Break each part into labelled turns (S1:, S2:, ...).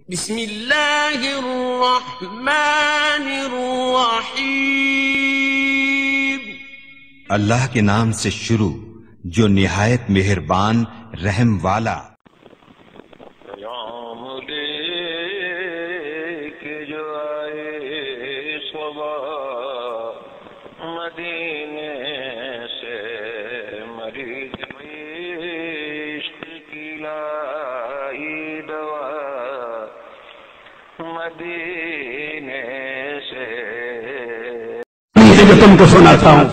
S1: بسم اللہ الرحمن الرحیم۔
S2: اللہ کے نام سے شروع جو نہایت مہربان رحم والا۔
S3: پیام لے کے جو آئے صبح مدینے سے، مریض عشق کی لائی دوا مدینے سے۔
S4: جو تم کو سناتا ہوں،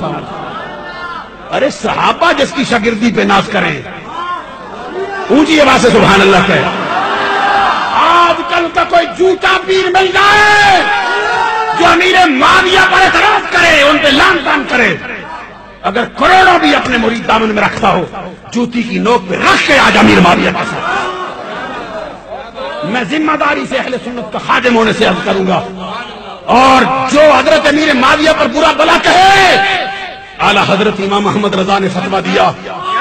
S4: ارے صحابہ جس کی شاگردی پہ ناز کریں، اونچی آواز سے سبحان اللہ کہے۔ آج کل کا کوئی جھوٹا پیر مل جائے جو امیر معاویہ پر اعتراض کرے، ان پہ لان تان کرے، اگر کروڑوں بھی اپنے مرید دامن میں رکھتا ہو، جوتی کی نوک پہ رکھ کے آج امیر معاویہ کے ساتھ۔ میں ذمہ داری سے اہل سنت کا خادم ہونے سے عرض کروں گا، اور جو حضرت امیر معاویہ پر برا بلا کہے، اعلی حضرت امام محمد رضا نے فتویٰ دیا،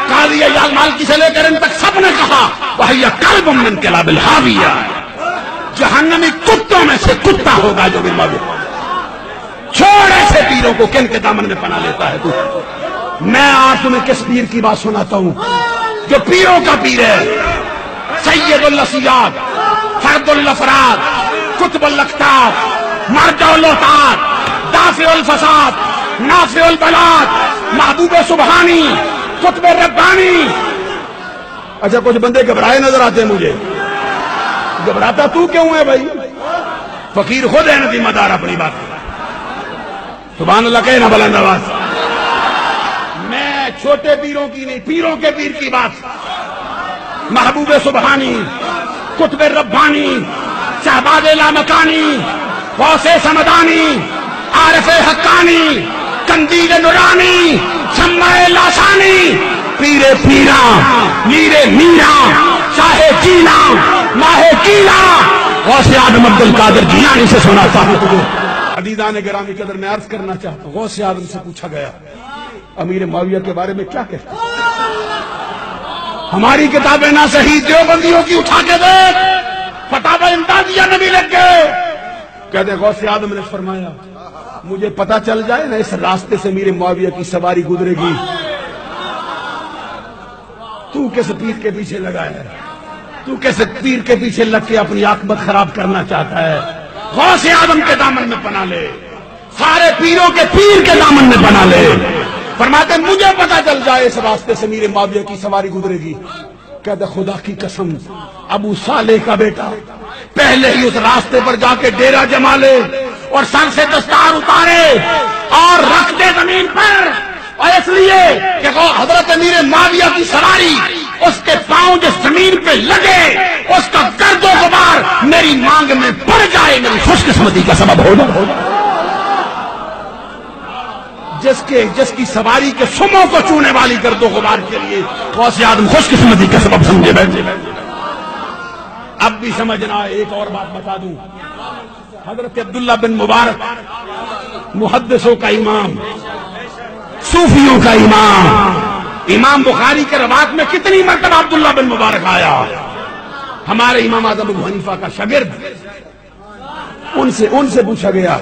S4: قاضی ایاز مالکی سے لے کر ان تک سب نے کہا وَهِيَ كَلْبٌ مِّن كِلَابِ الْحَاوِيَةِ، جہنمی کتوں میں سے کتا ہوگا جو امیر معاویہ۔ چھوڑ ایسے پیروں کو، کن کے دامن میں پناہ لیتا ہے تو۔ میں آج تمہیں کس پیر کی بات سناتا ہوں جو پیروں کا پیر ہے، سید الاسیاد، فرد الافراد، قطب الاقطاب، مرجع الاوتاد، دافع الفساد، نافع البلاد، محبوب سبحانی، قطب ربانی۔ اچھا کچھ بندے گھبرائے نظر آتے ہیں مجھے، گھبراتا تو کیوں ہے بھائی؟ فقیر خود ہے نا ذمہ دار اپنی بات۔ سبحان اللہ کہنا بلند آواز۔ میں چھوٹے پیروں کی نہیں، پیروں کے پیر کی بات، محبوب سبحانی، قطب ربانی، شہباز لامکانی، غوث سمدانی، عارف حقانی، قندیل نورانی، شمع لاسانی، پیر پیراں، میر میراں، شاہ جینا، ماہ کیلا، غوث اعظم عبد القادر جیلانی سے سناتا ہوں تجھے۔ عزیزان گرامی قدر میں عرض کرنا چاہتا ہوں، غوث اعظم سے پوچھا گیا امیر معاویہ کے بارے میں کیا کہتا؟ ہماری کتابیں نہ صحیح، دیوبندیوں کی اٹھا کے دیکھ، فتاوی امدادیہ نبی لگ گئے۔ کہتے ہیں غوث اعظم نے فرمایا مجھے پتا چل جائے نا اس راستے سے میرے معاویہ کی سواری گزرے گی، تو کس پیر کے پیچھے لگا ہے؟ تو کس پیر کے پیچھے لگ کے اپنی عاقبت خراب کرنا چاہتا ہے؟ غوث اعظم کے دامن میں پناہ لے، سارے پیروں کے پیر کے دامن میں پناہ لے۔ فرماتے مجھے پتا چل جائے اس راستے سے میرے معاویہ کی سواری گزرے گی۔ کہتے خدا کی قسم ابو صالح کا بیٹا پہلے ہی اس راستے پر جا کے ڈیرا جما لے اور سر سے دستار اتارے اور رکھ دے زمین پر، اور اس لیے کہ وہ حضرت امیر معاویہ کی سواری اس کے پاؤں جس زمین پہ لگے اس کا گرد و غبار میری مانگ میں پڑ جائے، میری خوش قسمتی کا سبب ہو جائے۔ جس کی سواری کے سموں کو چونے والی گرد و غبار کے لیے غوث اعظم خوش قسمتی کا سبب سمجھے بیٹھے۔ اب بھی سمجھنا ہے، ایک اور بات بتا دوں، حضرت عبداللہ بن مبارک محدثوں کا امام، صوفیوں کا امام، امام بخاری کے روایت میں کتنی مرتبہ عبداللہ بن مبارک آیا؟ ہمارے امام اعظم ابو حنیفہ کا شاگرد، ان سے پوچھا گیا،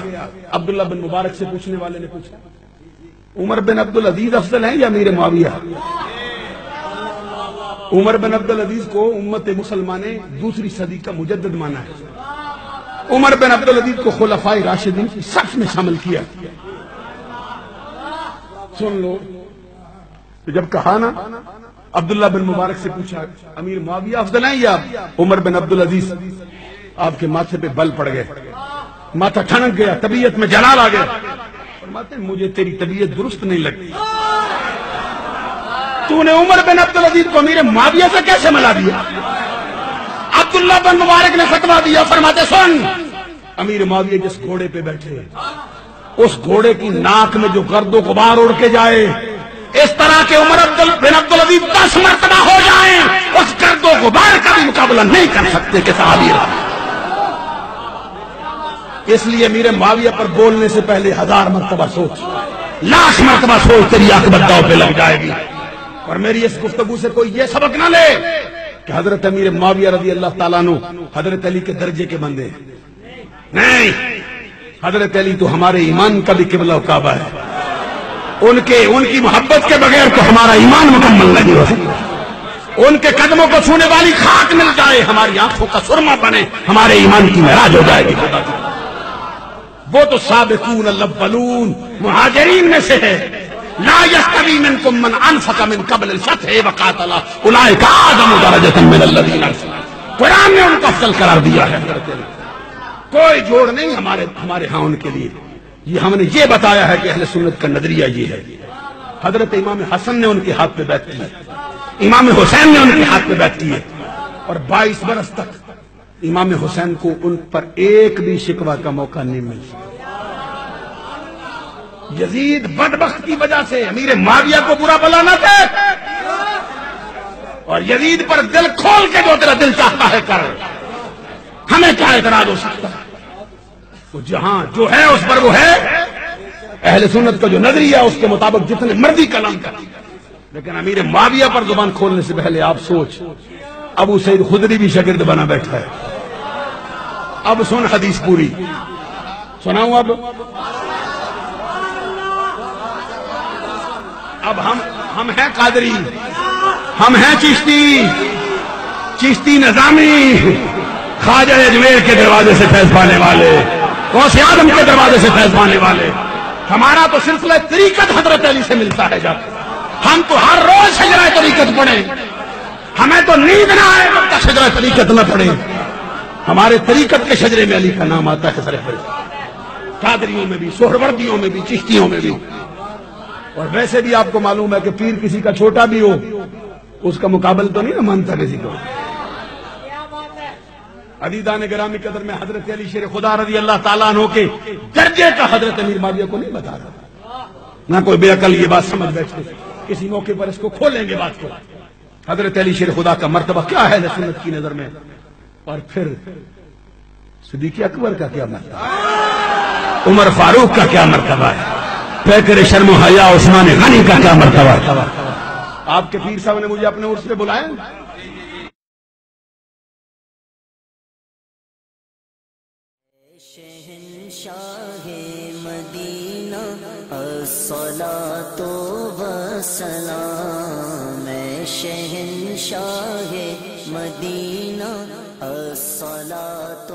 S4: عبداللہ بن مبارک سے پوچھنے والے نے پوچھا عمر بن عبدالعزیز افضل ہیں یا امیر معاویہ؟ عمر بن عبدالعزیز کو امت مسلمانے دوسری صدی کا مجدد مانا ہے، عمر بن عبدالعزیز کو خلفائے راشدین کی صف میں شامل کیا۔ سن لو، تو جب کہا نا عبداللہ بن مبارک سے پوچھا امیر معاویہ افضل ہیں یا عمر بن عبدالعزیز، آپ کے ماتھے پہ بل پڑ گئے، ماتھا ٹھنک گیا، طبیعت میں جلال آ گیا۔ فرماتے ہیں مجھے تیری طبیعت درست نہیں لگتی، تو نے عمر بن عبدالعزیز کو امیر معاویہ سے کیسے ملا دیا؟ عبداللہ بن مبارک نے فتویٰ دیا، فرماتے سن، امیر معاویہ جس گھوڑے پہ بیٹھے اس گھوڑے کی ناک میں جو گرد و غبار اڑ کے جائے، اس طرح کے عمر بن عبدالعزیز 10 مرتبہ ہو جائیں، اس گرد و غبار کا بھی مقابلہ نہیں کر سکتے کہ صحابی رہا۔ اس لیے امیر معاویہ پر بولنے سے پہلے 1000 مرتبہ سوچ، 1,00,000 مرتبہ سوچ، تیری عاقبت داؤ پہ لگ جائے گی۔ اور میری اس گفتگو سے کوئی یہ سبق نہ لے کہ حضرت امیر معاویہ رضی اللہ تعالیٰ عنہ حضرت علی کے درجے کے بندے ہیں. نہیں، حضرت علی تو ہمارے ایمان کا بھی قبلہ و کعبہ ہے. ان کی محبت کے بغیر تو ہمارا ایمان مکمل نہیں ہو سکتا. ان کے قدموں کو چھونے والی خاک مل جائے، ہماری آنکھوں کا سرما بنے، ہمارے ایمان کی معراج ہو جائے گی. وہ تو سابقون الاولون مہاجرین میں سے ہے. لا يستوي منكم من انفق من قبل الفتح وقاتل اولئك اعظم درجة من الذين انفقوا. قرآن نے ان کو افضل قرار دیا ہے. کوئی جوڑ نہیں ہمارے ہاں ان کے لیے. یہ ہم نے یہ بتایا ہے کہ اہل سنت کا نظریہ یہ ہے. حضرت امام حسن نے ان کے ہاتھ پہ بیعت کی ہے، امام حسین نے ان کے ہاتھ پہ بیعت کی ہے، اور 22 برس تک امام حسین کو ان پر ایک بھی شکوہ کا موقع نہیں ملا. یزید بدبخت کی وجہ سے امیر معاویہ کو برا بلا نہ دے، اور یزید پر دل کھول کے جو تیرا دل چاہتا ہے کر، ہمیں کیا اعتراض ہو سکتا ہے؟ وہ جہاں جو ہے اس پر وہ ہے. اہل سنت کا جو نظریہ ہے اس کے مطابق جتنے مرضی کلام کر، لیکن امیر معاویہ پر زبان کھولنے سے پہلے آپ سوچ. ابو سعید خدری بھی شاگرد بنا بیٹھا ہے. اب سن حدیث پوری سناؤں. اب ہم ہیں قادری، ہم ہیں چشتی نظامی، خواجہ اجمیر کے دروازے سے فیض پانے والے، غوث اعظم کے دروازے سے فیض پانے والے. ہمارا تو سلسلہ طریقت حضرت علی سے ملتا ہے. جب ہم تو ہر روز شجرہ طریقت پڑھیں، ہمیں تو نیند نہ آئے جب تک شجرہ طریقت نہ پڑھیں. ہمارے طریقت کے شجرے میں علی کا نام آتا ہے سر پر، قادریوں میں بھی، سہروردیوں میں بھی، چشتیوں میں بھی. اور ویسے بھی آپ کو معلوم ہے کہ پیر کسی کا چھوٹا بھی ہو اس کا مقابل تو نہیں نہ مانتا کسی کو. عزیزان گرامی قدر میں حضرت علی شیر خدا رضی اللہ تعالیٰ عنہ کے درجے کا حضرت امیر معاویہ کو نہیں بتا رہا. نہ کوئی بے عقل یہ بات سمجھ بیٹھے، کسی موقع پر اس کو کھولیں گے بات کو. حضرت علی شیر خدا کا مرتبہ کیا ہے سنت کی نظر میں، اور پھر صدیق اکبر کا کیا مرتبہ، عمر فاروق کا کیا مرتبہ ہے، پیکر شرم و حیا عثمان غنی کا کیا مرتبہ ہے. آپ کے پیر صاحب نے مجھے اپنے عرس پہ بلایا.
S5: شہنشاہ مدینہ الصلاۃ والسلام، شہنشاہ مدینہ الصلاۃ